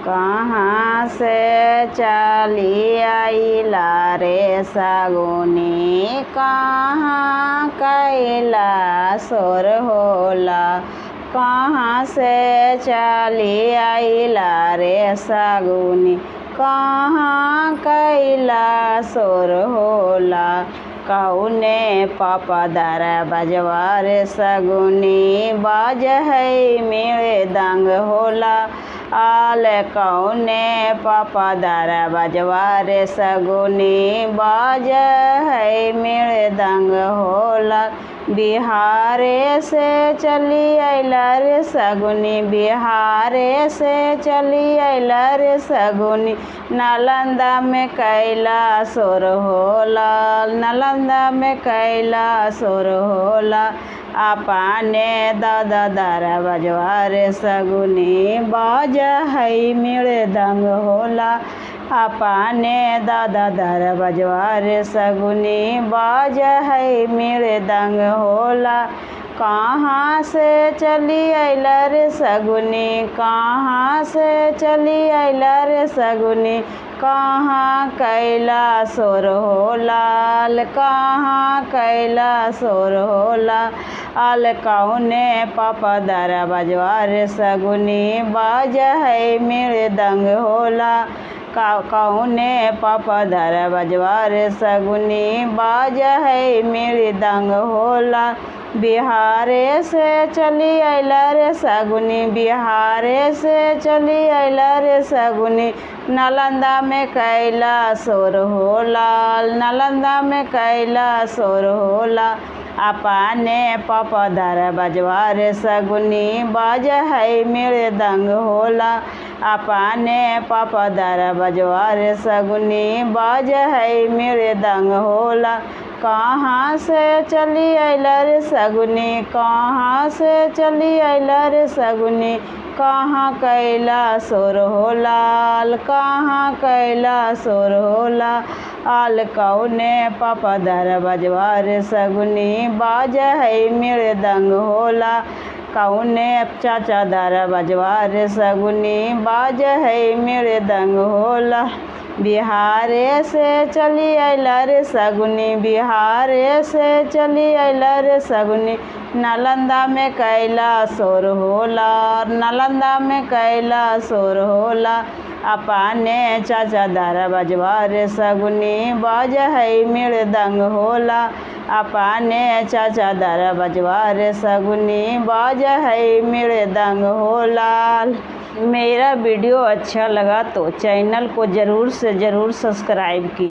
कहाँ से चली आइला रे सगुनी, कहाँ कैला सोर होला। कहाँ से चली आइला रे सगुनी, कहाँ कैला सोर होला। कौने पपदर बजवा रे सगुनी, बाज है मेरे दंग होला। आल कौने पपदर बजवा रे सगुनी, बाज है मेरे दंग होला। बिहारे से चली आइला रे सगुनी, बिहारे से चली आइला रे सगुनी। नालंदा में कैला सोर होला, नालंदा में कैला सोर होला। अपने दादा दर बजवा रे सगुनी, बाज है मेरे दंग होला। अपने दादा दर बजवा रे सगुनी, बाज है मेरे दंग होला। कहाँ से चली आइला रे सगुनी, कहाँ से चली आइला रे सगुनी। कहाँ कैला सोर होला, कहाँ कैला सोर होला। आल कौने पपदर बजवा रे सगुनी, बाज है मेरे दंग होला। कौने पपदर बजवा रे सगुनी, बाज है मेरे दंग होला। बिहारे से चली आइला रे सगुनी, बिहारे से चली आइला रे सगुनी। नालंदा में कैला सोर होला, नालंदा में कैला सोर होला। अपने पपदर बजवा रे सगुनी, बाज है मेरे दंग होला। अपने पपदर बजवा रे सगुनी, बाज है मेरे दंग होला। कहाँ से चली आइला रे सगुनी, कहाँ से चली आइला रे सगुनी। कहाँ कैला सोर होला, कहाँ कैला सोर होला। आल कौने पपदर बजवा रे सगुनी, बाज है मेरे दंग होला। कौने चाचा दर बजवा रे सगुनी, बाज है मेरे दंग होला। बिहारे से चली आइला रे सगुनी, बिहारे से चली आइला रे सगुनी। नालंदा में कैला सोर होला, नालंदा में कैला सोर होला। अपने चाचा दर बजवा रे सगुनी, बाज है मेरे दंग होला। अपने चाचा दर बजवा रे सगुनी, बाज है मेरे दंग होला। मेरा वीडियो अच्छा लगा तो चैनल को ज़रूर से ज़रूर सब्सक्राइब कीजिए।